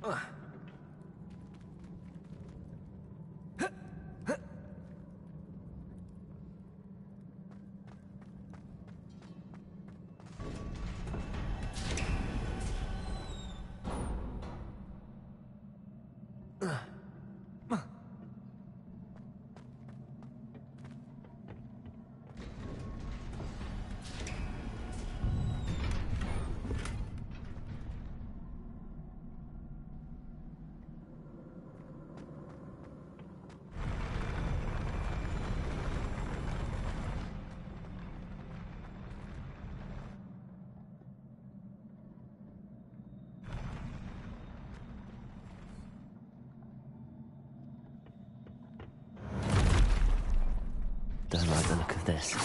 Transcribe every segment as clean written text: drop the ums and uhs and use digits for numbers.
Don't like the look of this.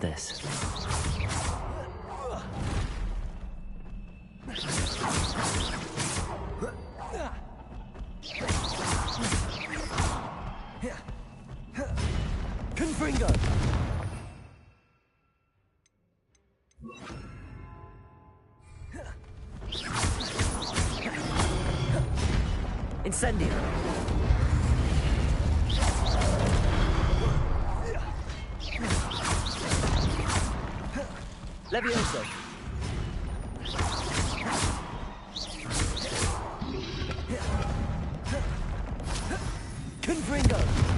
This. Confringo! Incendio! Levioso! Confringo!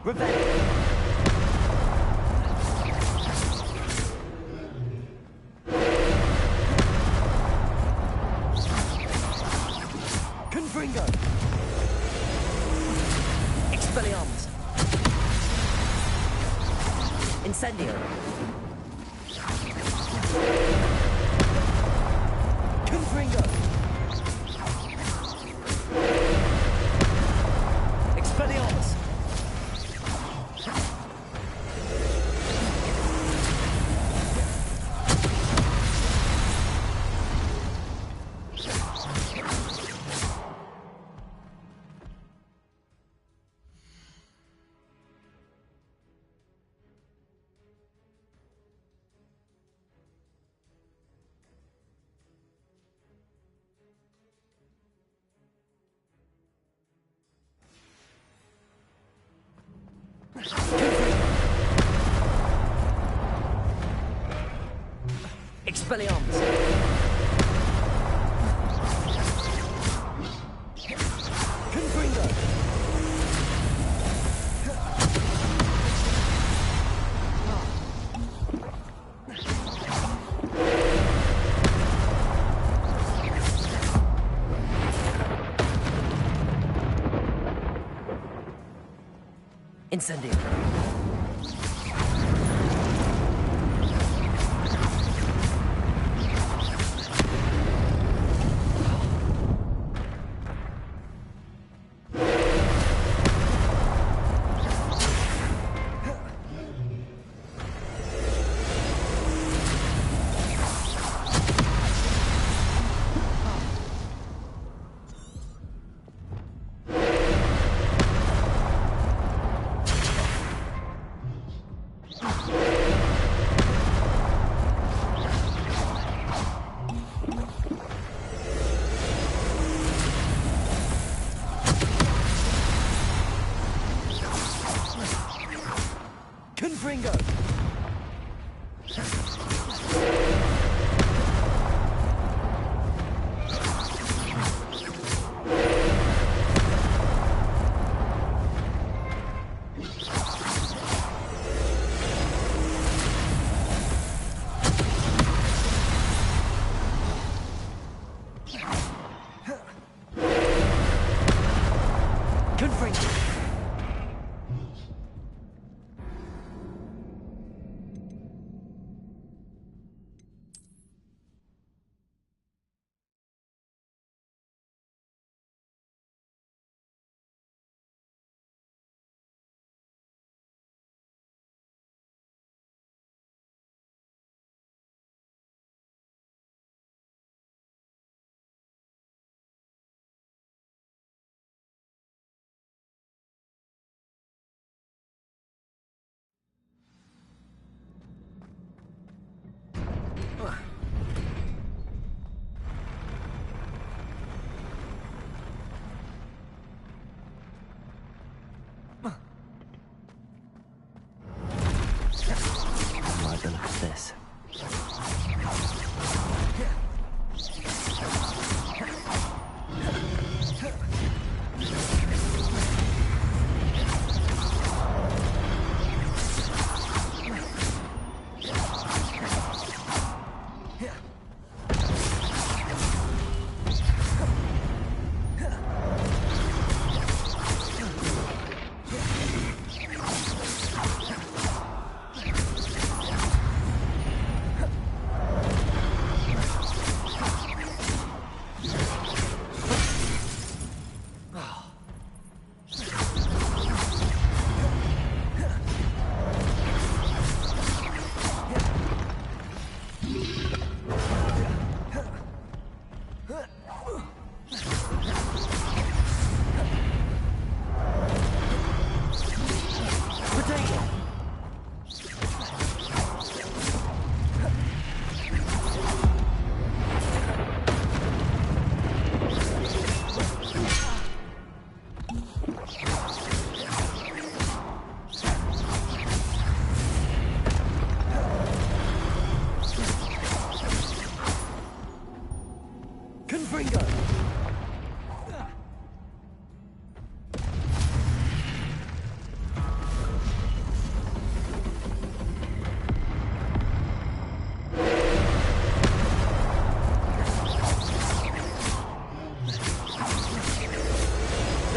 Revenge. Confringo. Expelliarmus. Incendio. Confringo. Expelliarmus. Expelliarmus. Confringo. Incendio.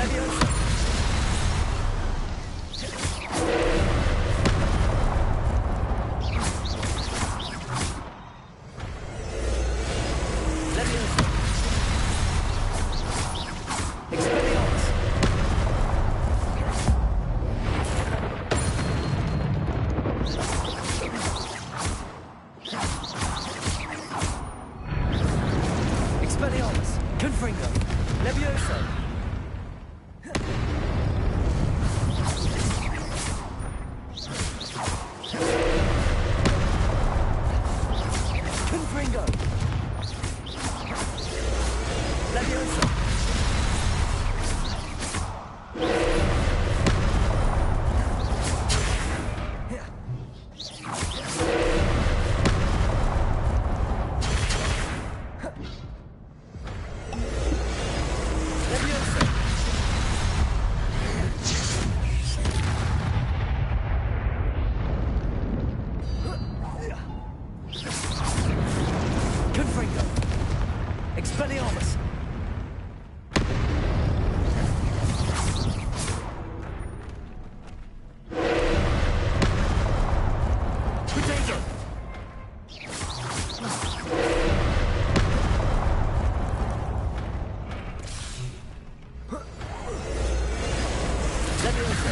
Leviosa! Leviosa! Expelliarmus! Expelliarmus! Confringo! Leviosa! Confringo! Leviosa! Leviosa! Confringo! Expelliarmus! Potato! Leviosa!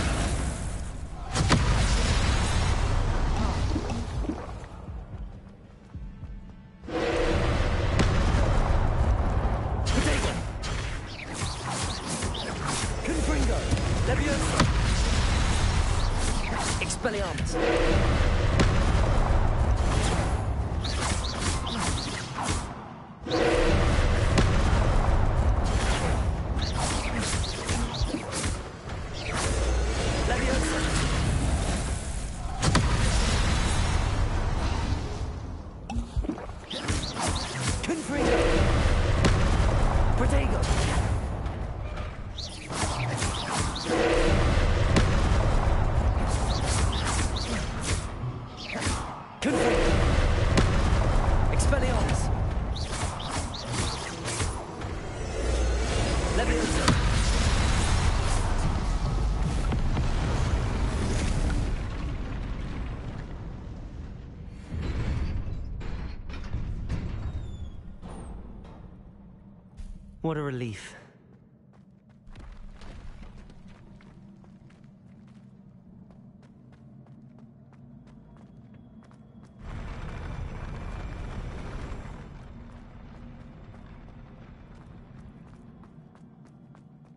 Potato! Confringo! Leviosa! Expelliarmus! Leviosa! Confringo! Protego! Confringo! Expelliarmus! Leviosa! What a relief.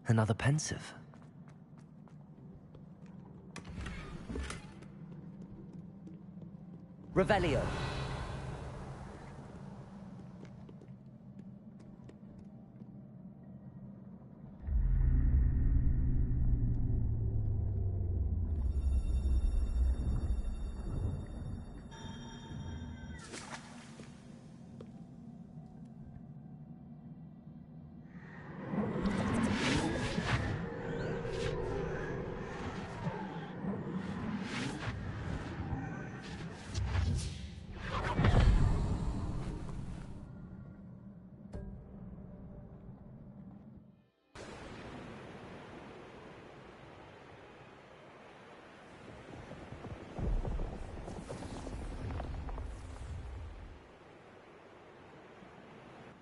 Another pensive. Revelio.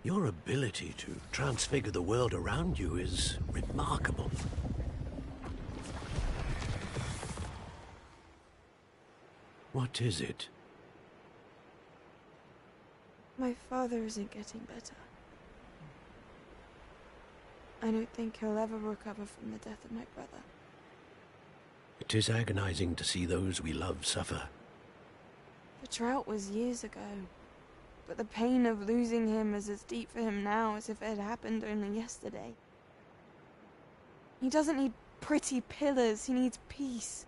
Your ability to transfigure the world around you is remarkable. What is it? My father isn't getting better. I don't think he'll ever recover from the death of my brother. It is agonizing to see those we love suffer. The drought was years ago, but the pain of losing him is as deep for him now as if it had happened only yesterday. He doesn't need pretty pillars, he needs peace.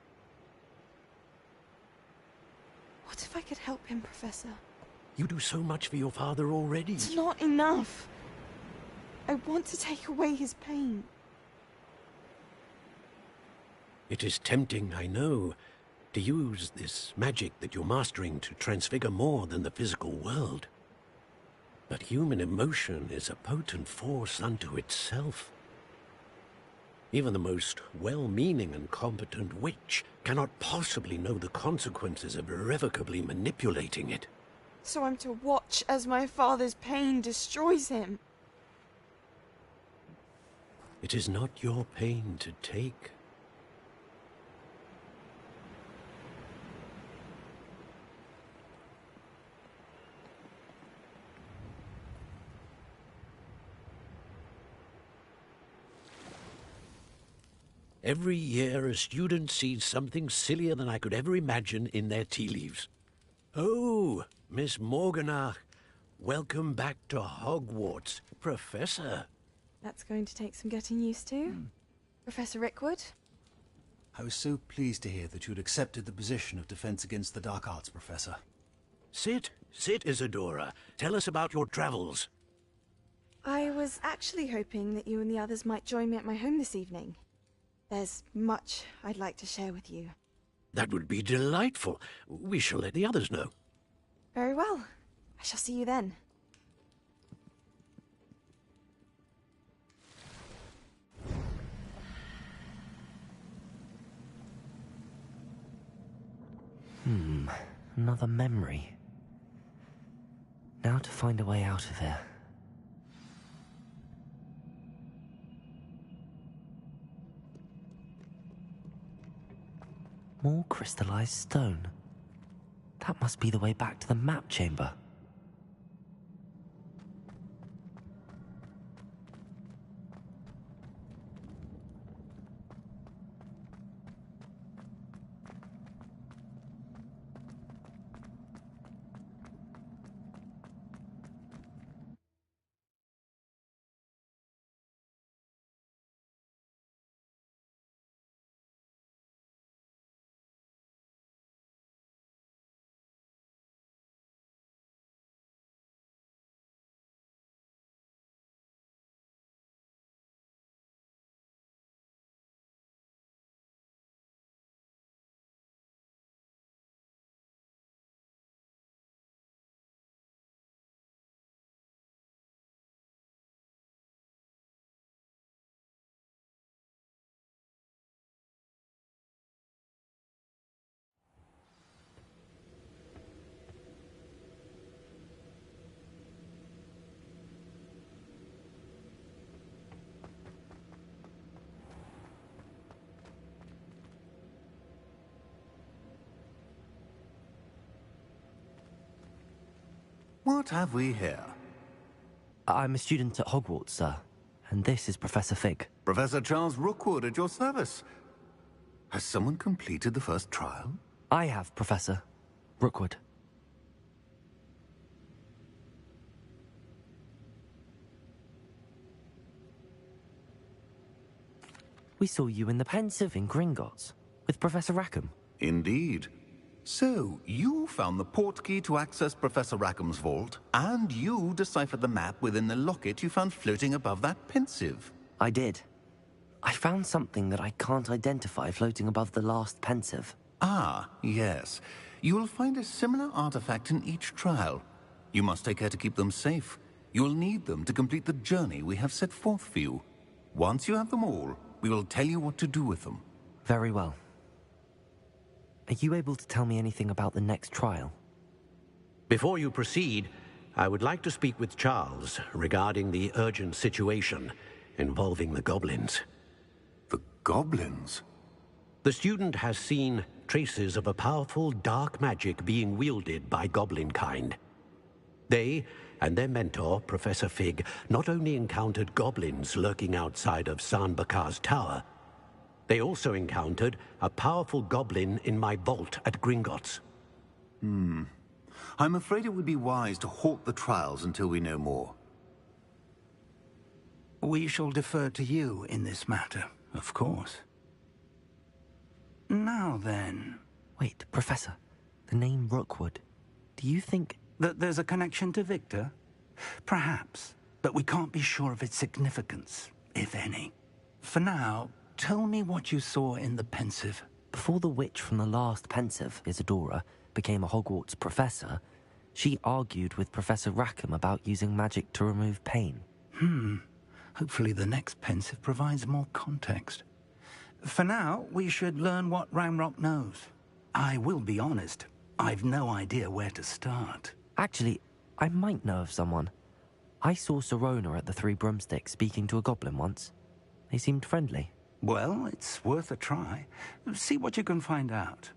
What if I could help him, Professor? You do so much for your father already. It's not enough. I want to take away his pain. It is tempting, I know, to use this magic that you're mastering to transfigure more than the physical world. But human emotion is a potent force unto itself. Even the most well-meaning and competent witch cannot possibly know the consequences of irrevocably manipulating it. So I'm to watch as my father's pain destroys him. It is not your pain to take. Every year a student sees something sillier than I could ever imagine in their tea leaves. Oh, Miss Morganach, welcome back to Hogwarts, Professor. That's going to take some getting used to. Professor Rickwood? I was so pleased to hear that you'd accepted the position of Defense Against the Dark Arts, Professor. Sit, Isadora. Tell us about your travels. I was actually hoping that you and the others might join me at my home this evening. There's much I'd like to share with you. That would be delightful. We shall let the others know. Very well. I shall see you then. Another memory. Now to find a way out of here. More crystallized stone. That must be the way back to the map chamber. What have we here? I'm a student at Hogwarts, sir. And this is Professor Fig. Professor Charles Rookwood at your service. Has someone completed the first trial? I have, Professor Rookwood. We saw you in the Pensive in Gringotts with Professor Rackham. Indeed. So, you found the portkey to access Professor Rackham's vault, and you deciphered the map within the locket you found floating above that Pensive. I did. I found something that I can't identify floating above the last Pensive. Ah, yes. You will find a similar artifact in each trial. You must take care to keep them safe. You will need them to complete the journey we have set forth for you. Once you have them all, we will tell you what to do with them. Very well. Are you able to tell me anything about the next trial? Before you proceed, I would like to speak with Charles regarding the urgent situation involving the goblins. The goblins? The student has seen traces of a powerful dark magic being wielded by goblin kind. They and their mentor, Professor Fig, not only encountered goblins lurking outside of Sanbakar's tower, they also encountered a powerful goblin in my vault at Gringotts. I'm afraid it would be wise to halt the trials until we know more. We shall defer to you in this matter, of course. Now then... Wait, Professor. The name Rookwood. Do you think... that there's a connection to Victor? Perhaps, but we can't be sure of its significance, if any. For now, tell me what you saw in the Pensive. Before the witch from the last Pensive, Isadora, became a Hogwarts professor, she argued with Professor Rackham about using magic to remove pain. Hopefully the next pensive provides more context. For now, we should learn what Ramrock knows. I will be honest, I've no idea where to start. Actually, I might know of someone. I saw Sirona at the Three Broomsticks speaking to a goblin once. They seemed friendly. Well, it's worth a try. See what you can find out.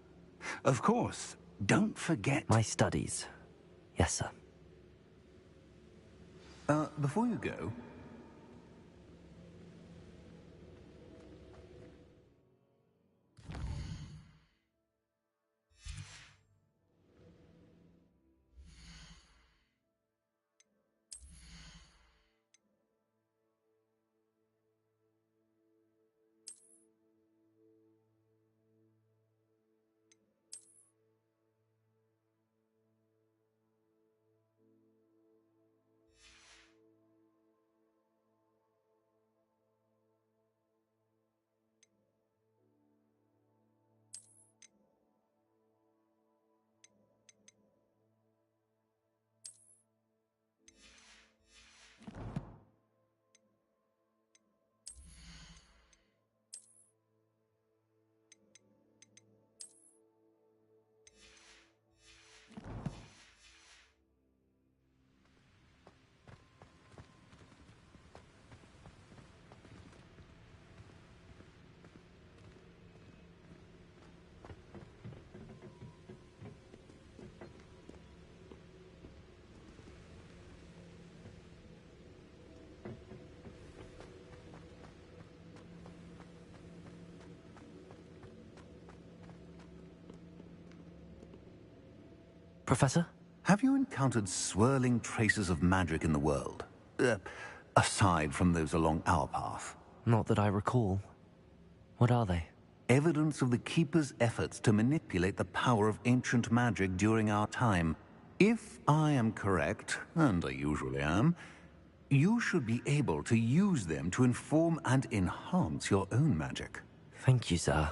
Of course, don't forget... My studies. Yes, sir. Before you go... Professor? Have you encountered swirling traces of magic in the world? Aside from those along our path? Not that I recall. What are they? Evidence of the Keeper's efforts to manipulate the power of ancient magic during our time. If I am correct, and I usually am, you should be able to use them to inform and enhance your own magic. Thank you, sir.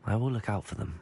I will look out for them.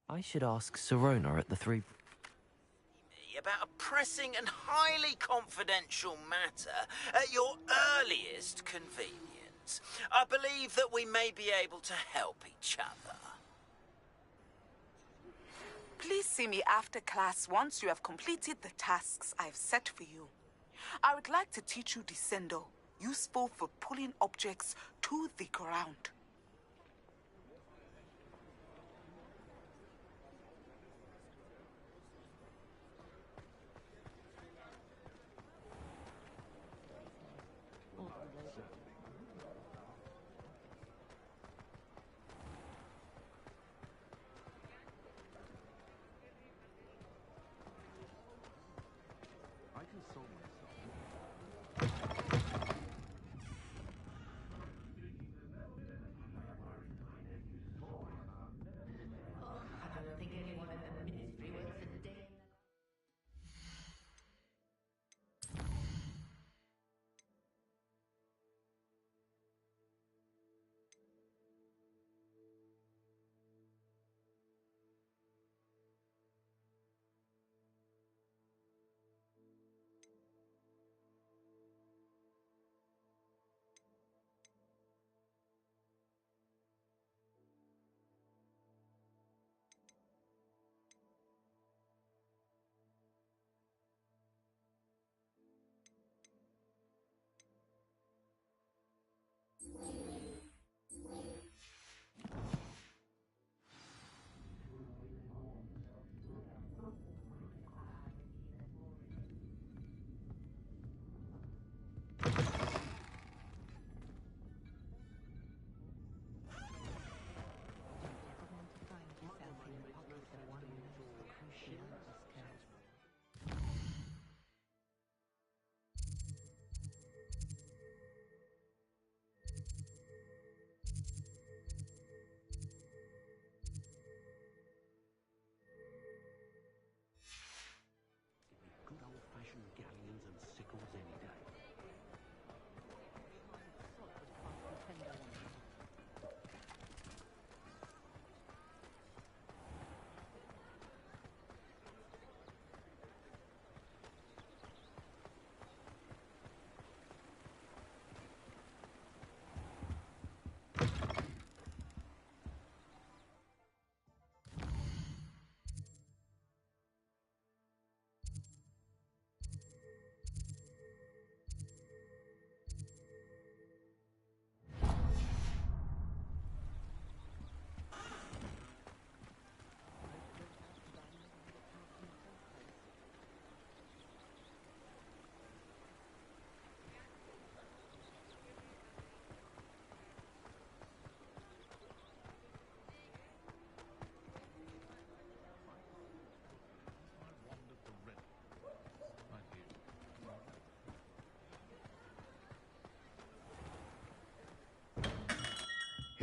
I should ask Sirona at the Three... About a pressing and highly confidential matter at your earliest convenience. I believe that we may be able to help each other. Please see me after class once you have completed the tasks I've set for you. I would like to teach you Descendo, useful for pulling objects to the ground. Good old-fashioned galleons and sickles any day.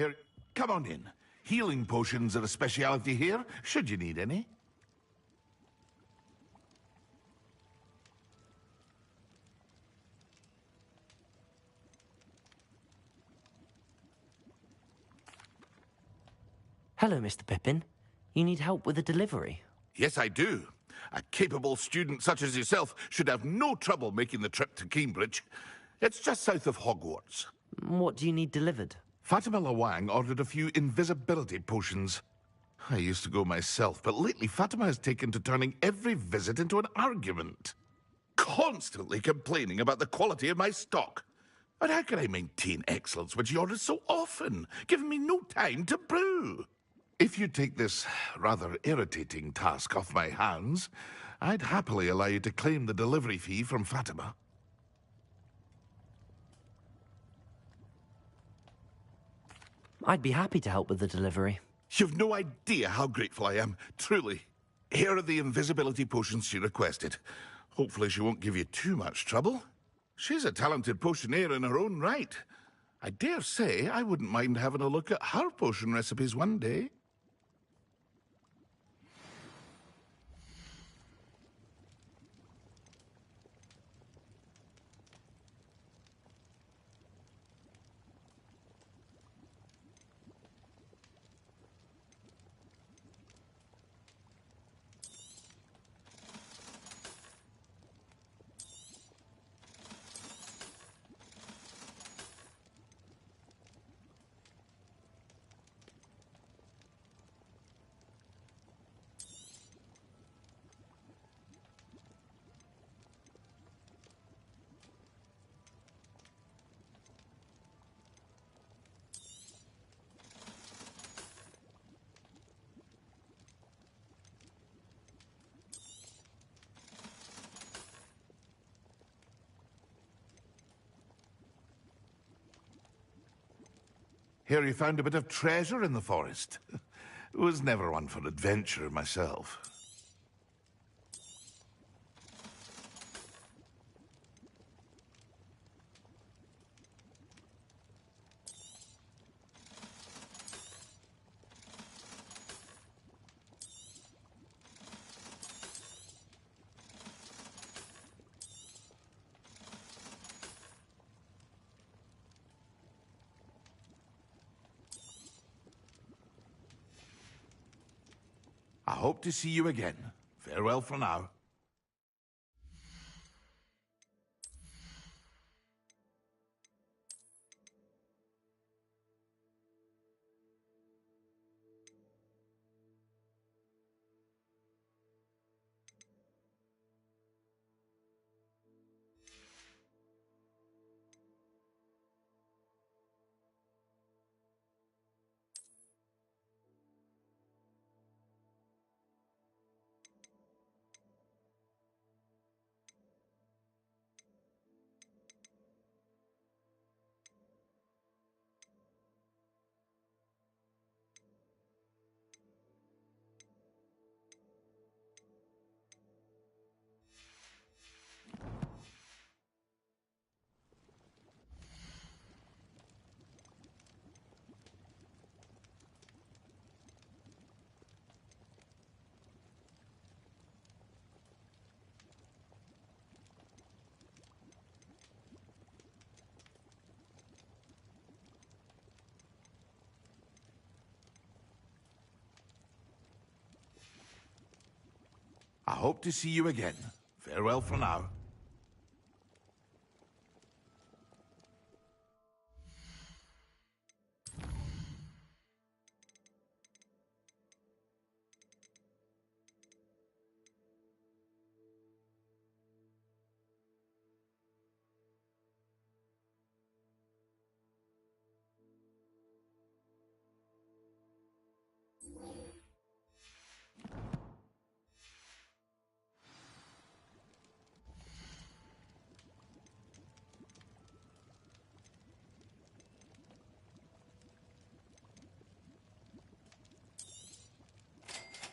Here, come on in. Healing potions are a speciality here, should you need any. Hello, Mr. Pippin. You need help with a delivery? Yes, I do. A capable student such as yourself should have no trouble making the trip to Cambridge. It's just south of Hogwarts. What do you need delivered? Fatima Lawang ordered a few invisibility potions. I used to go myself, but lately Fatima has taken to turning every visit into an argument. Constantly complaining about the quality of my stock. But how can I maintain excellence when she orders so often, giving me no time to brew? If you take this rather irritating task off my hands, I'd happily allow you to claim the delivery fee from Fatima. I'd be happy to help with the delivery. You've no idea how grateful I am, truly. Here are the invisibility potions she requested. Hopefully she won't give you too much trouble. She's a talented potioneer in her own right. I dare say I wouldn't mind having a look at her potion recipes one day. Hear you found a bit of treasure in the forest. Was never one for adventure myself. I hope to see you again. Farewell for now. I hope to see you again. Farewell for now.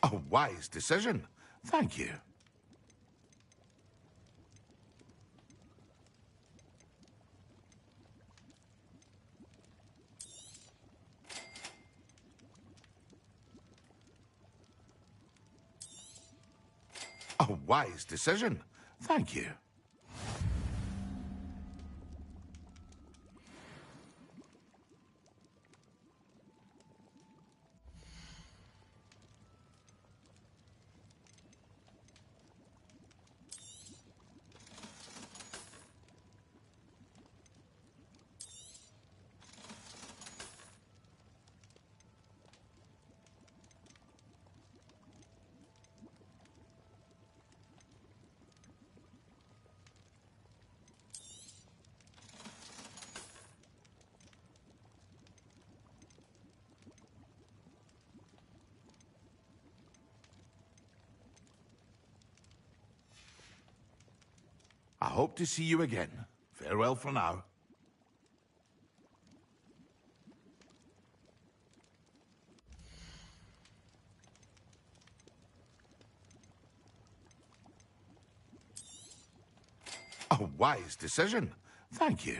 A wise decision. Thank you. A wise decision. Thank you. I hope to see you again. Farewell for now. A wise decision. Thank you.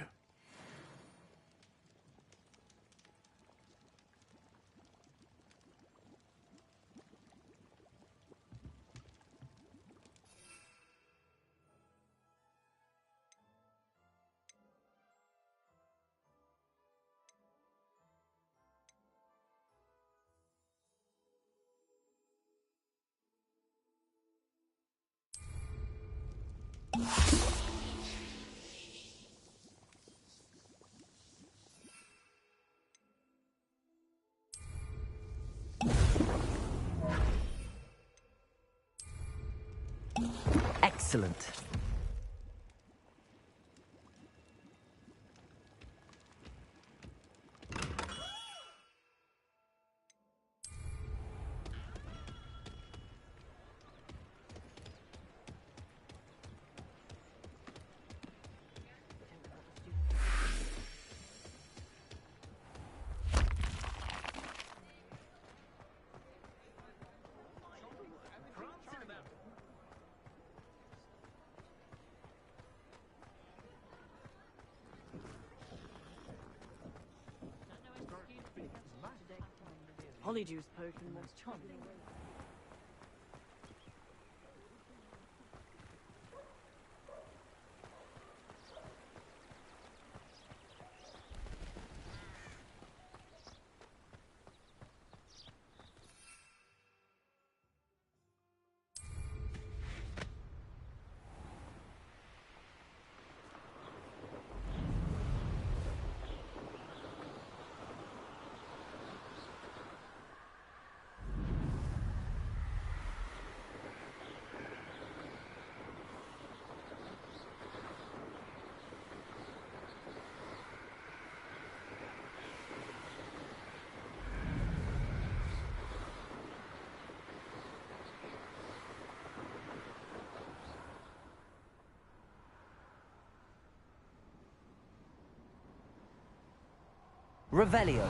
Excellent. Polyjuice potion was charming. Revelio.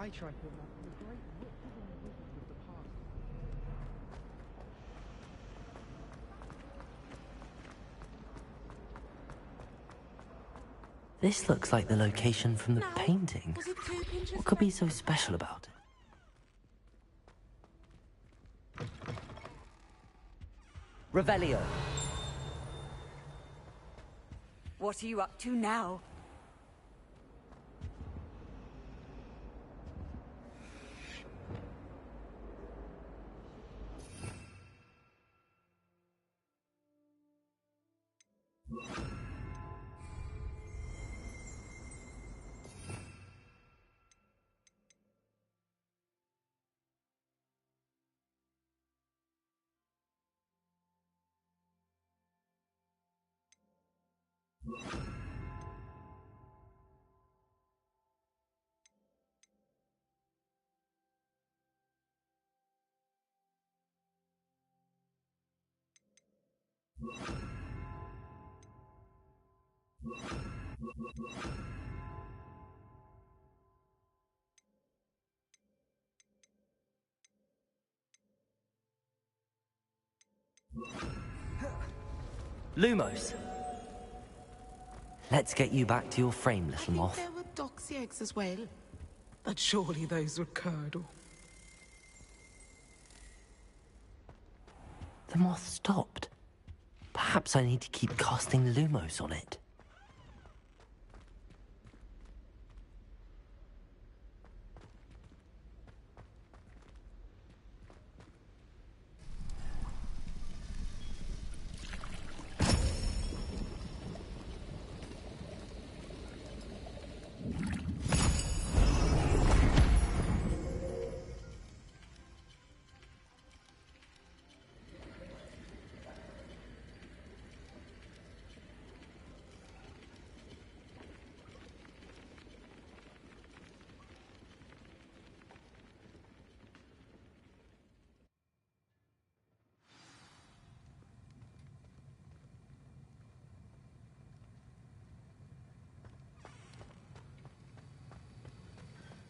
I try to imagine the great witches and wizards of the past. This looks like the location from the painting. What could be so special about it? Revelio. What are you up to now? Lumos! Let's get you back to your frame, little moth. There were doxy eggs as well. But surely those would curdle. The moth stopped. Perhaps I need to keep casting Lumos on it.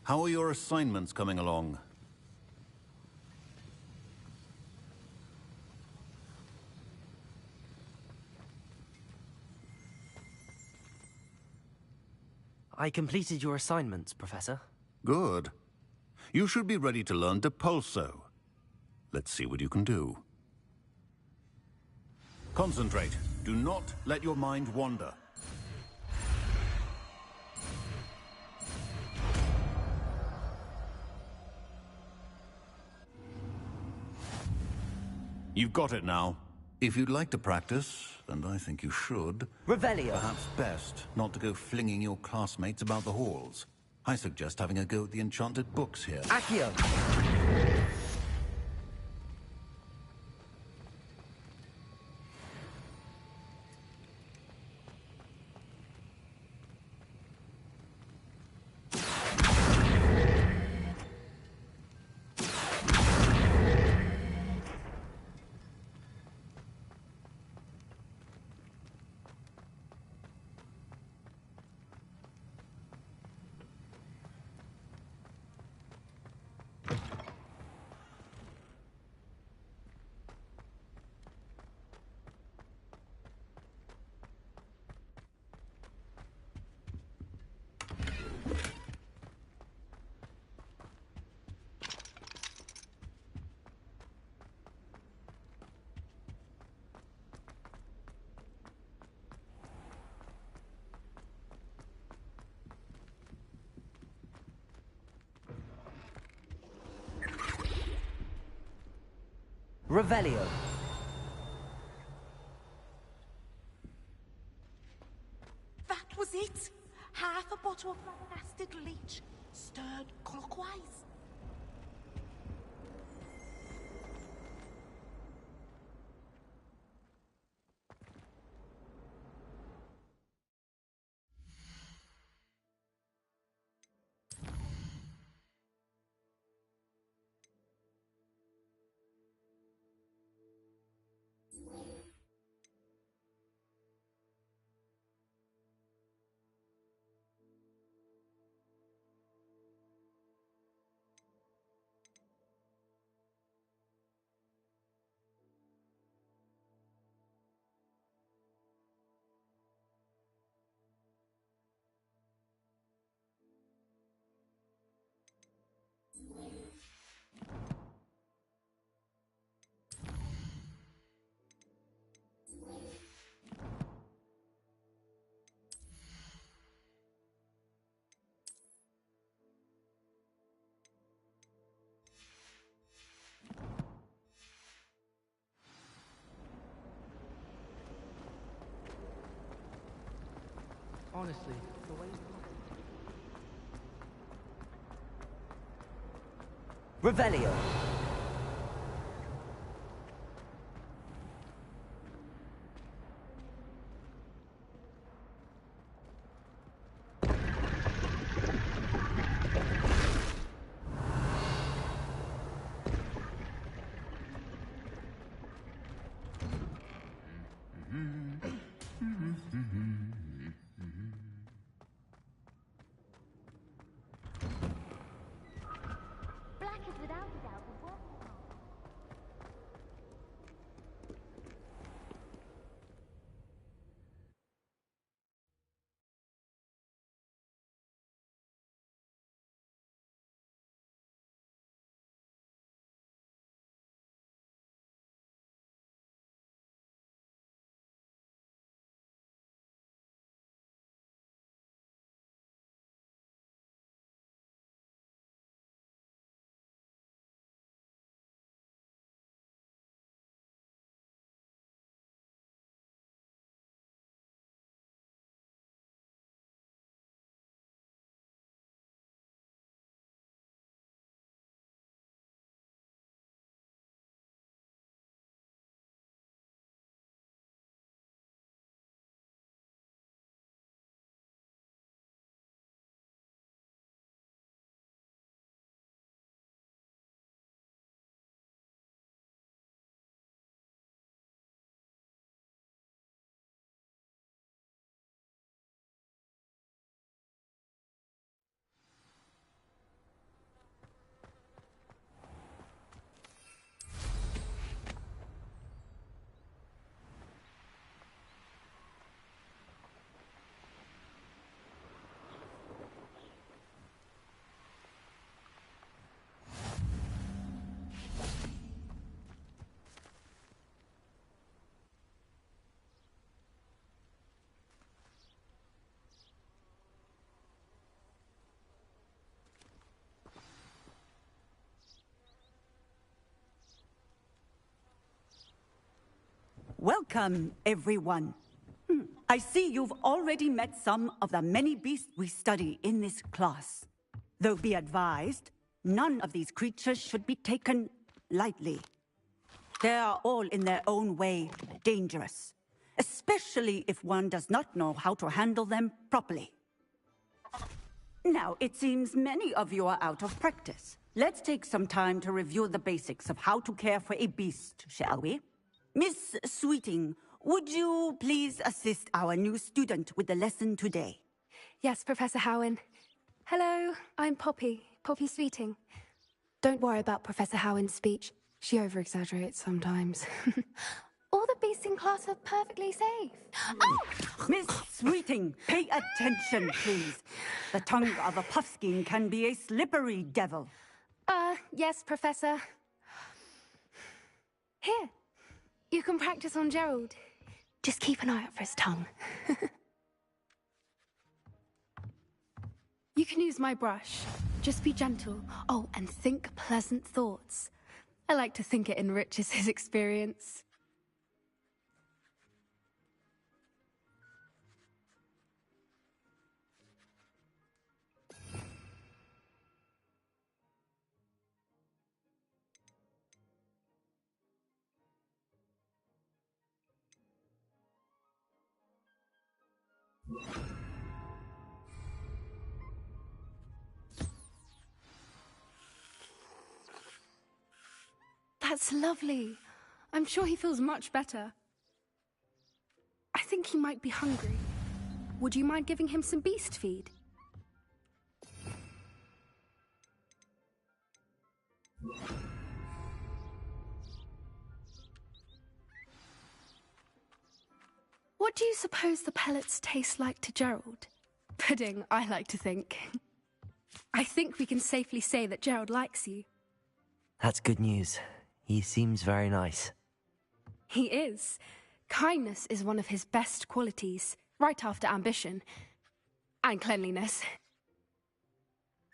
How are your assignments coming along? I completed your assignments, Professor. Good. You should be ready to learn Depulso. Let's see what you can do. Concentrate. Do not let your mind wander. You've got it now. If you'd like to practice, and I think you should... Revelio! Perhaps best not to go flinging your classmates about the halls. I suggest having a go at the enchanted books here. Accio! Revelio. That was it. Half a bottle of acid leech, stirred clockwise. Honestly, the way... Revelio. Welcome, everyone. I see you've already met some of the many beasts we study in this class. Though be advised, none of these creatures should be taken lightly. They are all in their own way dangerous, especially if one does not know how to handle them properly. Now, it seems many of you are out of practice. Let's take some time to review the basics of how to care for a beast, shall we? Miss Sweeting, would you please assist our new student with the lesson today? Yes, Professor Howen. Hello, I'm Poppy Sweeting. Don't worry about Professor Howen's speech. She over-exaggerates sometimes. All the beasts in class are perfectly safe. Oh! Miss Sweeting, pay attention, please. The tongue of a puffskein can be a slippery devil. Yes, Professor. Here, you can practice on Gerald. Just keep an eye out for his tongue. You can use my brush. Just be gentle. Oh, and think pleasant thoughts. I like to think it enriches his experience. That's lovely. I'm sure he feels much better. I think he might be hungry. Would you mind giving him some beast feed? What do you suppose the pellets taste like to Gerald? Pudding, I like to think. I think we can safely say that Gerald likes you. That's good news. He seems very nice. He is. Kindness is one of his best qualities, right after ambition. And cleanliness.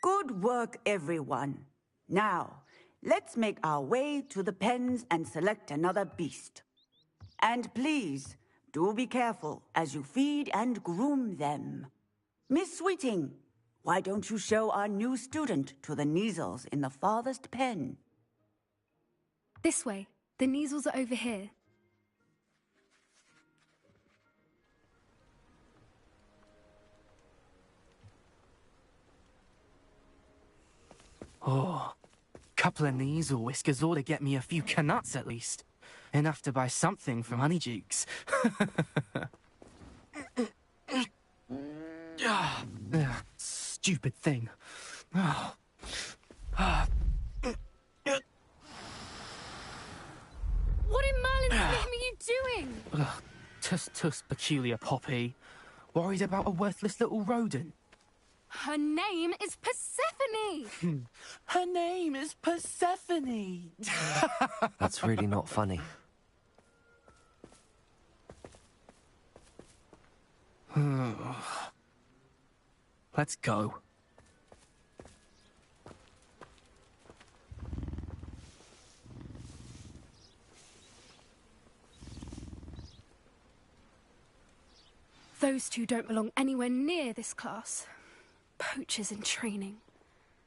Good work, everyone. Now, let's make our way to the pens and select another beast. And please, do be careful as you feed and groom them. Miss Sweeting, why don't you show our new student to the Kneazles in the farthest pen? This way. The Kneazles are over here. Oh, couple of Kneazle whiskers ought to get me a few canuts at least. Enough to buy something from Honeydukes. Stupid thing. Oh. What in Merlin's name are you doing? Tuss, peculiar Poppy. Worried about a worthless little rodent? Her name is Persephone! Her name is Persephone! That's really not funny. Let's go. Those two don't belong anywhere near this class. Poachers in training.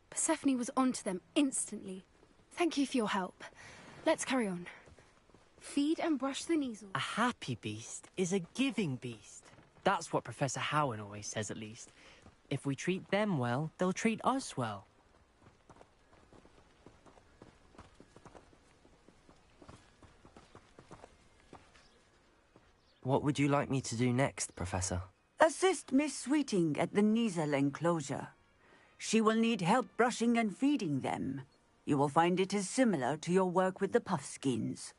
Persephone was onto them instantly. Thank you for your help. Let's carry on. Feed and brush the Kneazles. A happy beast is a giving beast. That's what Professor Howen always says, at least. If we treat them well, they'll treat us well. What would you like me to do next, Professor? Assist Miss Sweeting at the Kneazle enclosure. She will need help brushing and feeding them. You will find it is similar to your work with the puffskins.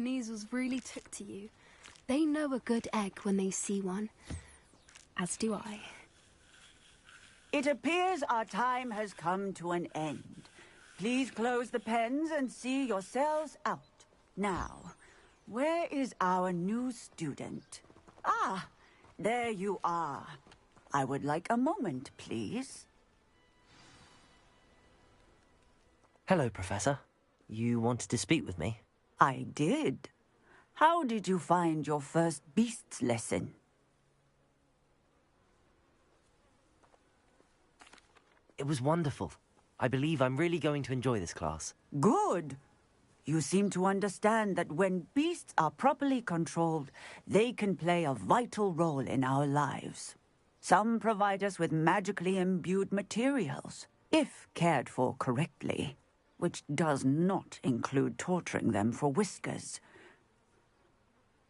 measles really took to you. They know a good egg when they see one. As do I. It appears our time has come to an end. Please close the pens and see yourselves out. Now, where is our new student? Ah, there you are. I would like a moment, please. Hello, Professor. You wanted to speak with me? I did. How did you find your first beasts lesson? It was wonderful. I believe I'm really going to enjoy this class. Good. You seem to understand that when beasts are properly controlled, they can play a vital role in our lives. Some provide us with magically imbued materials, if cared for correctly, which does not include torturing them for whiskers.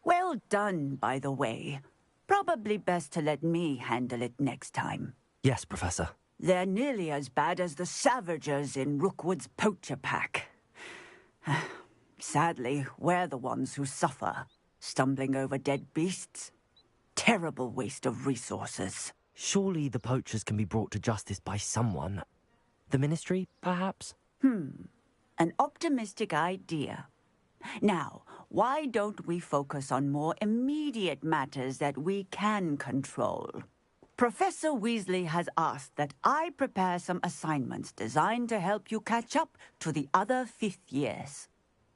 Well done, by the way. Probably best to let me handle it next time. Yes, Professor. They're nearly as bad as the Savagers in Rookwood's poacher pack. Sadly, we're the ones who suffer, stumbling over dead beasts. Terrible waste of resources. Surely the poachers can be brought to justice by someone. The Ministry, perhaps? An optimistic idea. Now, why don't we focus on more immediate matters that we can control? Professor Weasley has asked that I prepare some assignments designed to help you catch up to the other fifth years.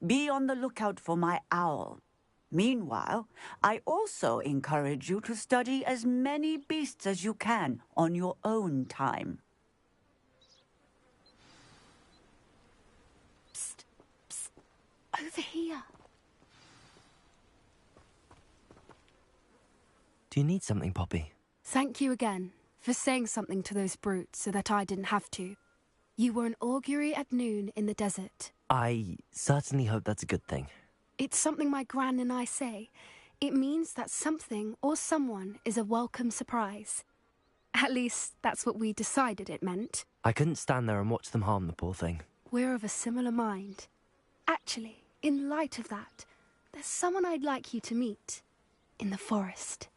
Be on the lookout for my owl. Meanwhile, I also encourage you to study as many beasts as you can on your own time. Psst, psst, over here. Do you need something, Poppy? Thank you again for saying something to those brutes so that I didn't have to. You were an augury at noon in the desert. I certainly hope that's a good thing. It's something my gran and I say. It means that something or someone is a welcome surprise. At least, that's what we decided it meant. I couldn't stand there and watch them harm the poor thing. We're of a similar mind. Actually, in light of that, there's someone I'd like you to meet. In the forest.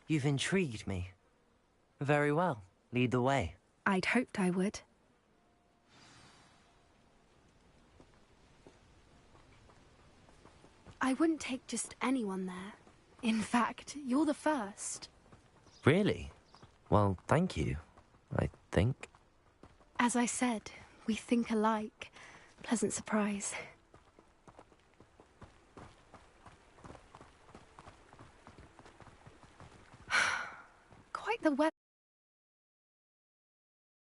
You've intrigued me. Very well. Lead the way. I'd hoped I would. I wouldn't take just anyone there. In fact, you're the first. Really? Well, thank you, I think. As I said, we think alike. Pleasant surprise. Quite the weather.